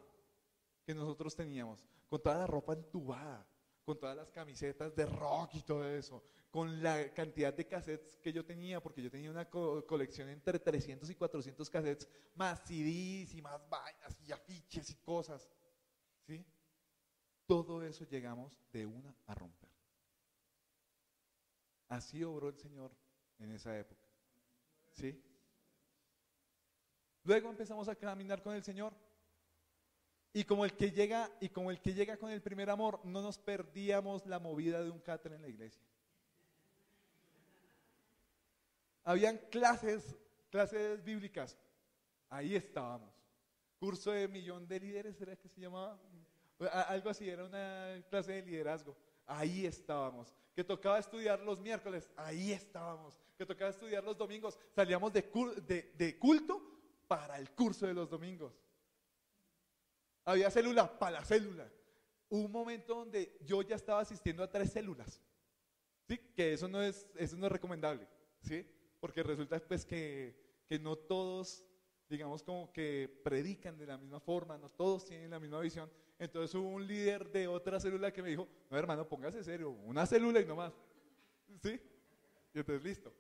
que nosotros teníamos, con toda la ropa entubada, con todas las camisetas de rock y todo eso, con la cantidad de cassettes que yo tenía, porque yo tenía una colección entre 300 y 400 cassettes, más CDs y más vainas y afiches y cosas, ¿sí? Todo eso llegamos de una a romper. Así obró el Señor en esa época, ¿sí? Luego empezamos a caminar con el Señor. Y como el que llega con el primer amor, no nos perdíamos la movida de un cáter en la iglesia. Habían clases bíblicas, ahí estábamos. Curso de 1.000.000 de líderes, ¿era que se llamaba? Algo así, era una clase de liderazgo. Ahí estábamos. Que tocaba estudiar los miércoles, ahí estábamos. Que tocaba estudiar los domingos, salíamos de culto para el curso de los domingos. Había célula para la célula. Hubo un momento donde yo ya estaba asistiendo a 3 células. ¿Sí? Que eso no es recomendable, ¿sí? Porque resulta pues que que no todos, digamos, como que predican de la misma forma, no todos tienen la misma visión. Entonces hubo un líder de otra célula que me dijo, no hermano, póngase serio, una célula y no más. ¿Sí? Y entonces listo,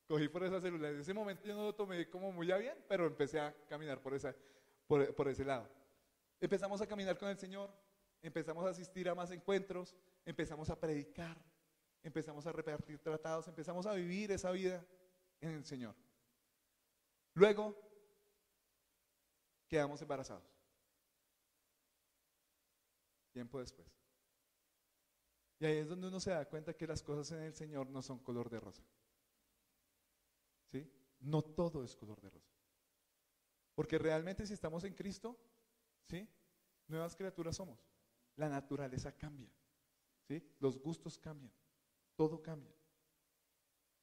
cogí por esa célula. En ese momento yo no lo tomé como muy a bien, pero empecé a caminar por ese lado. Empezamos a caminar con el Señor, empezamos a asistir a más encuentros, empezamos a predicar, empezamos a repartir tratados, empezamos a vivir esa vida en el Señor. Luego quedamos embarazados. Tiempo después. Y ahí es donde uno se da cuenta que las cosas en el Señor no son color de rosa. ¿Sí? No todo es color de rosa. Porque realmente si estamos en Cristo, ¿sí? Nuevas criaturas somos. La naturaleza cambia, ¿sí? Los gustos cambian, todo cambia.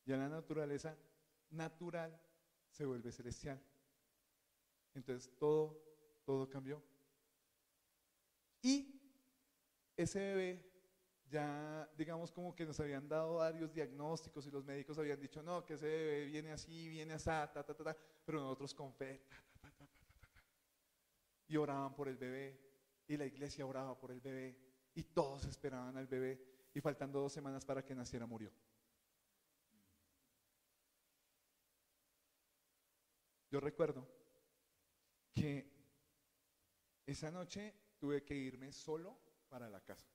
Ya la naturaleza natural se vuelve celestial. Entonces todo cambió. Y ese bebé, ya digamos como que nos habían dado varios diagnósticos y los médicos habían dicho, no, que ese bebé viene así, viene así, pero nosotros con fe, y oraban por el bebé, y la iglesia oraba por el bebé, y todos esperaban al bebé, y faltando 2 semanas para que naciera murió. Yo recuerdo que esa noche tuve que irme solo para la casa.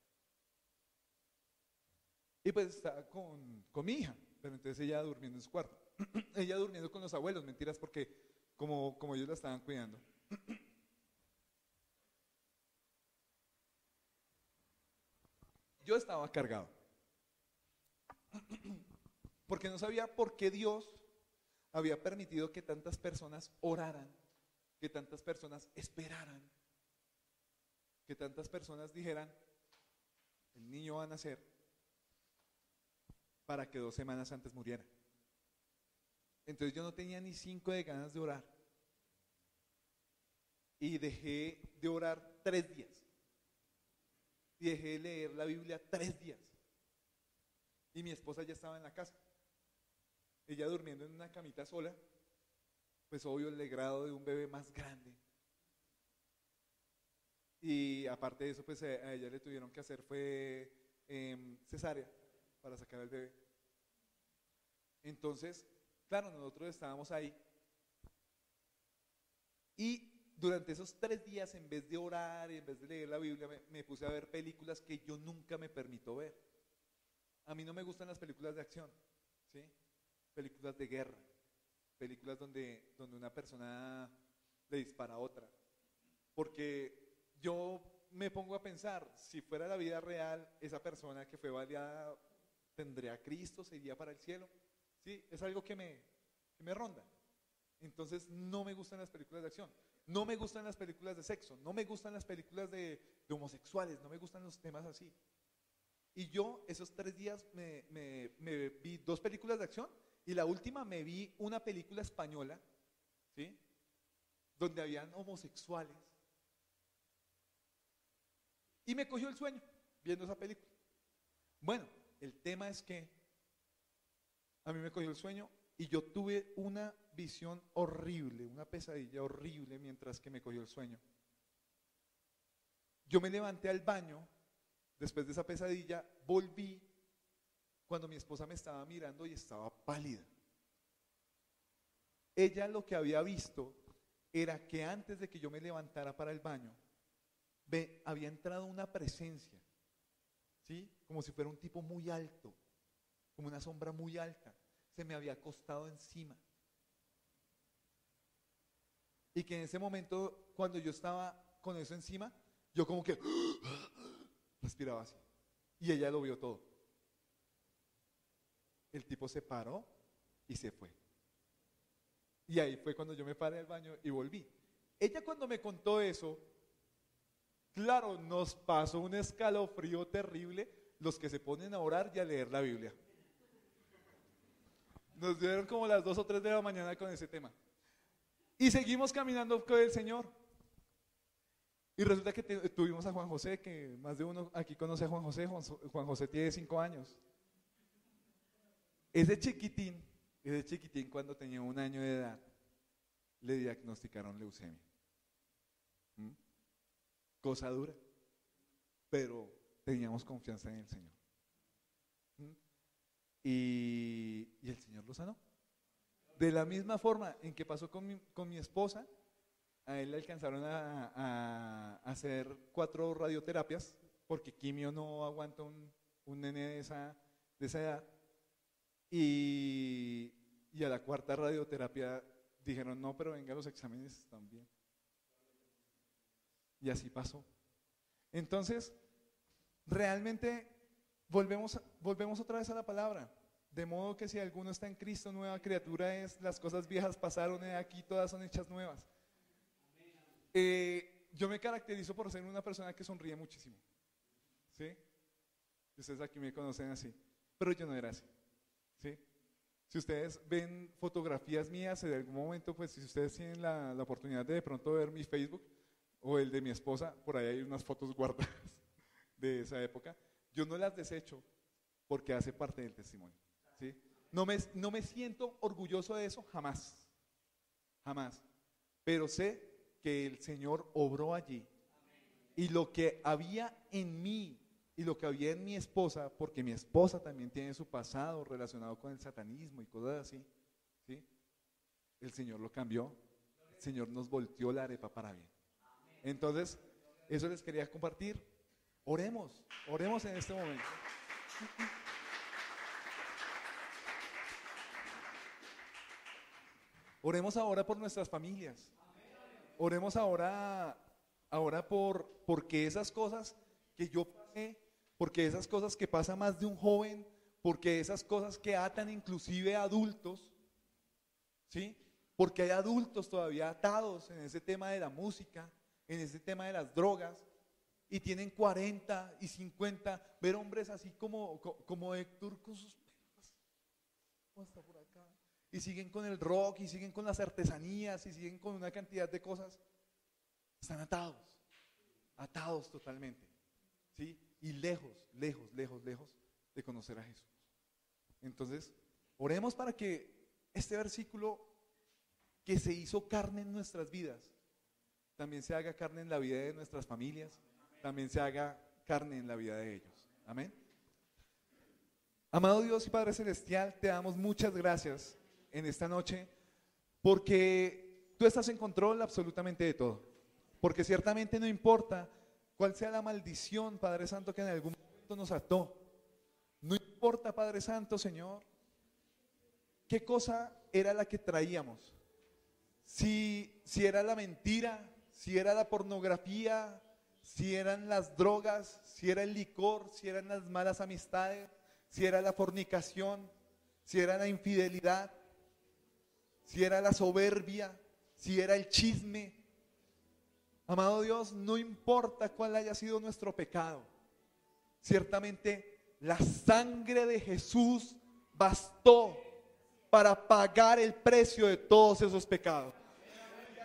Y pues estaba con mi hija, pero entonces ella durmiendo en su cuarto. Ella durmiendo con los abuelos, mentiras, porque como ellos la estaban cuidando. Yo estaba cargado. Porque no sabía por qué Dios había permitido que tantas personas oraran, que tantas personas esperaran, que tantas personas dijeran, el niño va a nacer, para que 2 semanas antes muriera. Entonces yo no tenía ni 5 de ganas de orar. Y dejé de orar 3 días. Y dejé de leer la Biblia 3 días. Y mi esposa ya estaba en la casa. Ella durmiendo en una camita sola, pues obvio el grado de un bebé más grande. Y aparte de eso, pues a ella le tuvieron que hacer fue cesárea para sacar al bebé. Entonces, claro, nosotros estábamos ahí. Y durante esos 3 días, en vez de orar y en vez de leer la Biblia, me puse a ver películas que yo nunca me permito ver. A mí no me gustan las películas de acción, ¿sí? Películas de guerra, películas donde una persona le dispara a otra. Porque yo me pongo a pensar, si fuera la vida real, esa persona que fue baleada tendría a Cristo, se iría para el cielo. Sí, es algo que me ronda. Entonces no me gustan las películas de acción, no me gustan las películas de sexo, no me gustan las películas de homosexuales, no me gustan los temas así. Y yo esos 3 días me vi 2 películas de acción y la última me vi una película española, ¿sí? Donde habían homosexuales. Y me cogió el sueño viendo esa película. Bueno, el tema es que a mí me cogió el sueño y yo tuve una visión horrible, una pesadilla horrible mientras que me cogió el sueño. Yo me levanté al baño, después de esa pesadilla, volví cuando mi esposa me estaba mirando y estaba pálida. Ella lo que había visto era que antes de que yo me levantara para el baño, había entrado una presencia, ¿sí? Como si fuera un tipo muy alto, como una sombra muy alta, se me había acostado encima. Y que en ese momento, cuando yo estaba con eso encima, yo como que respiraba así. Y ella lo vio todo. El tipo se paró y se fue. Y ahí fue cuando yo me paré al baño y volví. Ella cuando me contó eso, claro, nos pasó un escalofrío terrible los que se ponen a orar y a leer la Biblia. Nos dieron como las 2 o 3 de la mañana con ese tema. Y seguimos caminando con el Señor. Y resulta que tuvimos a Juan José, que más de uno aquí conoce a Juan José. Juan José tiene 5 años. Ese chiquitín cuando tenía 1 año de edad, le diagnosticaron leucemia. Cosa dura, pero teníamos confianza en el Señor. Y el Señor lo sanó. De la misma forma en que pasó con mi esposa, a él le alcanzaron a hacer 4 radioterapias, porque quimio no aguanta un nene de esa edad. Y a la 4ª radioterapia dijeron, no, pero venga, los exámenes están bien. Y así pasó. Entonces, realmente volvemos otra vez a la palabra. De modo que si alguno está en Cristo, nueva criatura es, las cosas viejas pasaron, aquí todas son hechas nuevas. Yo me caracterizo por ser una persona que sonríe muchísimo. ¿Sí? Ustedes aquí me conocen así, pero yo no era así. ¿Sí? Si ustedes ven fotografías mías en algún momento, pues si ustedes tienen la oportunidad de pronto ver mi Facebook o el de mi esposa, por ahí hay unas fotos guardadas de esa época. Yo no las desecho porque hace parte del testimonio. ¿Sí? No me siento orgulloso de eso, jamás, jamás. Pero sé que el Señor obró allí. Y lo que había en mí y lo que había en mi esposa, porque mi esposa también tiene su pasado relacionado con el satanismo y cosas así, ¿sí? El Señor lo cambió, el Señor nos volteó la arepa para bien. Entonces, eso les quería compartir. Oremos en este momento. Oremos ahora por nuestras familias. Oremos ahora porque esas cosas que yo pasé, porque esas cosas que pasa más de un joven, porque esas cosas que atan inclusive a adultos, ¿sí? Porque hay adultos todavía atados en ese tema de la música, en ese tema de las drogas, y tienen 40 y 50, ver hombres así como Héctor con sus pelos, hasta por acá, y siguen con el rock, y siguen con las artesanías, y siguen con una cantidad de cosas. Están atados totalmente, ¿sí? Y lejos de conocer a Jesús. Entonces, oremos para que este versículo que se hizo carne en nuestras vidas, también se haga carne en la vida de nuestras familias, también se haga carne en la vida de ellos. Amén. Amado Dios y Padre Celestial, te damos muchas gracias en esta noche, porque tú estás en control absolutamente de todo, porque ciertamente no importa cuál sea la maldición, Padre Santo, que en algún momento nos ató, no importa, Padre Santo, Señor, qué cosa era la que traíamos, si era la mentira, si era la pornografía, si eran las drogas, si era el licor, si eran las malas amistades, si era la fornicación, si era la infidelidad, si era la soberbia, si era el chisme. Amado Dios, no importa cuál haya sido nuestro pecado, ciertamente la sangre de Jesús bastó para pagar el precio de todos esos pecados.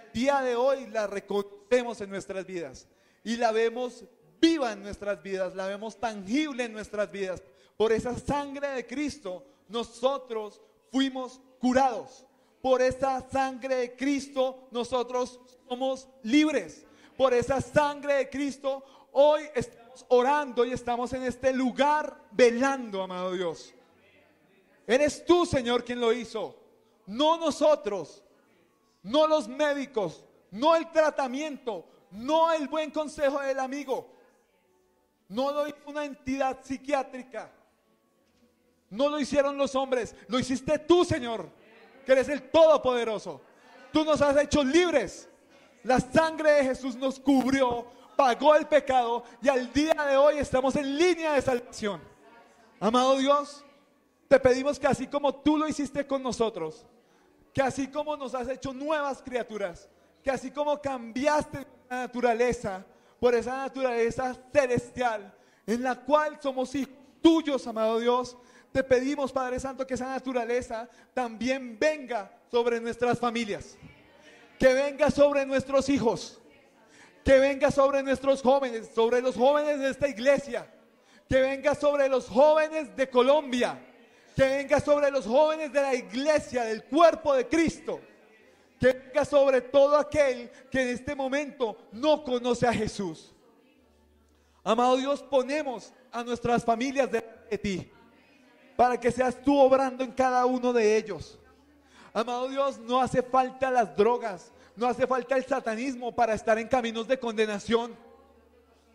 El día de hoy la reconocemos en nuestras vidas y la vemos viva en nuestras vidas, la vemos tangible en nuestras vidas. Por esa sangre de Cristo nosotros fuimos curados. Por esa sangre de Cristo nosotros somos libres. Por esa sangre de Cristo hoy estamos orando y estamos en este lugar velando, amado Dios. Eres tú, Señor, quien lo hizo, no nosotros, no los médicos, no el tratamiento, no el buen consejo del amigo, no lo hizo una entidad psiquiátrica, no lo hicieron los hombres, lo hiciste tú, Señor, que eres el Todopoderoso. Tú nos has hecho libres. La sangre de Jesús nos cubrió, pagó el pecado y al día de hoy estamos en línea de salvación. Amado Dios, te pedimos que así como tú lo hiciste con nosotros, que así como nos has hecho nuevas criaturas, que así como cambiaste la naturaleza por esa naturaleza celestial en la cual somos hijos tuyos, amado Dios, te pedimos, Padre Santo, que esa naturaleza también venga sobre nuestras familias, que venga sobre nuestros hijos, que venga sobre nuestros jóvenes, sobre los jóvenes de esta iglesia, que venga sobre los jóvenes de Colombia, que venga sobre los jóvenes de la iglesia, del cuerpo de Cristo, que venga sobre todo aquel que en este momento no conoce a Jesús. Amado Dios, ponemos a nuestras familias delante de ti, para que seas tú obrando en cada uno de ellos. Amado Dios, no hace falta las drogas, no hace falta el satanismo para estar en caminos de condenación.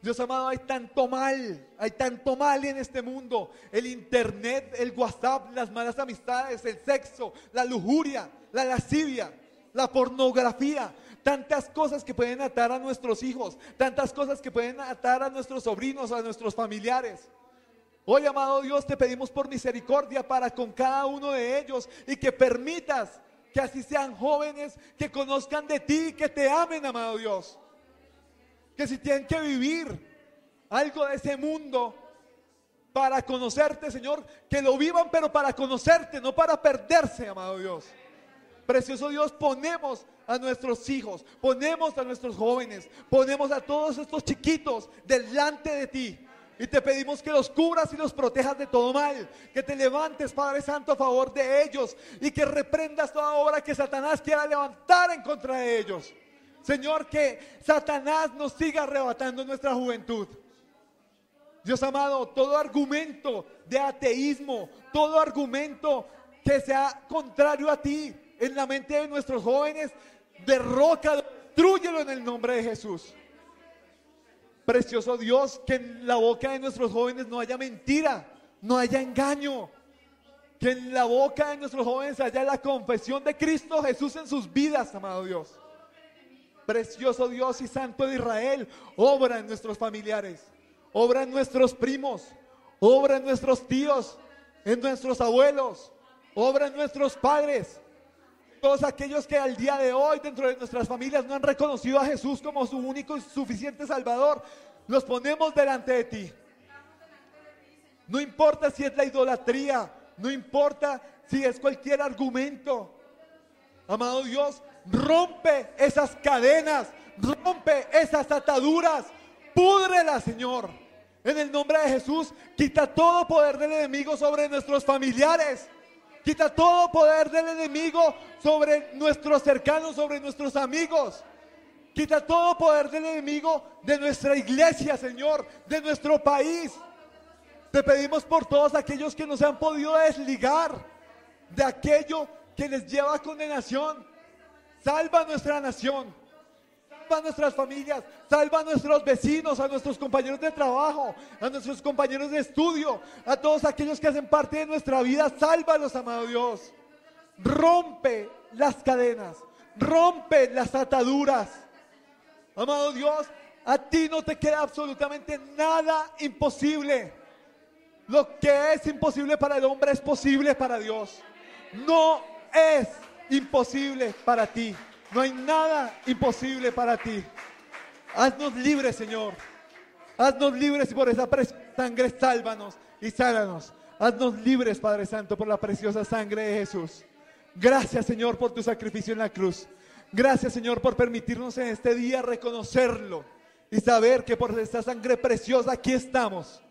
Dios amado, hay tanto mal en este mundo. El internet, el WhatsApp, las malas amistades, el sexo, la lujuria, la lascivia, la pornografía. Tantas cosas que pueden atar a nuestros hijos, tantas cosas que pueden atar a nuestros sobrinos, a nuestros familiares. Hoy, amado Dios, te pedimos por misericordia para con cada uno de ellos, y que permitas que así sean jóvenes que conozcan de ti, que te amen, amado Dios. Que si tienen que vivir algo de ese mundo para conocerte, Señor, que lo vivan, pero para conocerte, no para perderse, amado Dios. Precioso Dios, ponemos a nuestros hijos, ponemos a nuestros jóvenes, ponemos a todos estos chiquitos delante de ti, y te pedimos que los cubras y los protejas de todo mal, que te levantes, Padre Santo, a favor de ellos, y que reprendas toda obra que Satanás quiera levantar en contra de ellos. Señor, que Satanás nos siga arrebatando nuestra juventud. Dios amado, todo argumento de ateísmo, todo argumento que sea contrario a ti en la mente de nuestros jóvenes, derrócalo, destrúyelo en el nombre de Jesús. Precioso Dios, que en la boca de nuestros jóvenes no haya mentira, no haya engaño, que en la boca de nuestros jóvenes haya la confesión de Cristo Jesús en sus vidas, amado Dios. Precioso Dios y Santo de Israel, obra en nuestros familiares, obra en nuestros primos, obra en nuestros tíos, en nuestros abuelos, obra en nuestros padres. Todos aquellos que al día de hoy dentro de nuestras familias no han reconocido a Jesús como su único y suficiente Salvador, los ponemos delante de ti. No importa si es la idolatría, no importa si es cualquier argumento. Amado Dios, rompe esas cadenas, rompe esas ataduras, púdrelas, Señor. En el nombre de Jesús, quita todo poder del enemigo sobre nuestros familiares. Quita todo poder del enemigo sobre nuestros cercanos, sobre nuestros amigos. Quita todo poder del enemigo de nuestra iglesia, Señor, de nuestro país. Te pedimos por todos aquellos que no se han podido desligar de aquello que les lleva a condenación. Salva nuestra nación, salva nuestras familias, salva a nuestros vecinos, a nuestros compañeros de trabajo, a nuestros compañeros de estudio, a todos aquellos que hacen parte de nuestra vida. Sálvalos, amado Dios. Rompe las cadenas, rompe las ataduras. Amado Dios, a ti no te queda absolutamente nada imposible. Lo que es imposible para el hombre es posible para Dios. No es imposible para ti. No hay nada imposible para ti. Haznos libres, Señor. Haznos libres, y por esa preciosa sangre sálvanos y sánanos. Haznos libres, Padre Santo, por la preciosa sangre de Jesús. Gracias, Señor, por tu sacrificio en la cruz. Gracias, Señor, por permitirnos en este día reconocerlo y saber que por esta sangre preciosa aquí estamos.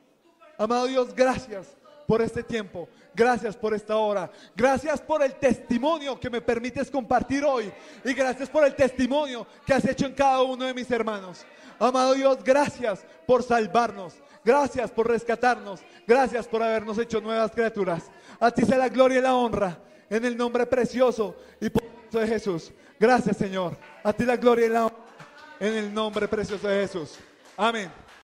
Amado Dios, gracias por este tiempo. Gracias por esta hora. Gracias por el testimonio que me permites compartir hoy. Y gracias por el testimonio que has hecho en cada uno de mis hermanos. Amado Dios, gracias por salvarnos. Gracias por rescatarnos. Gracias por habernos hecho nuevas criaturas. A ti sea la gloria y la honra. En el nombre precioso y poderoso de Jesús. Gracias, Señor. A ti la gloria y la honra. En el nombre precioso de Jesús. Amén.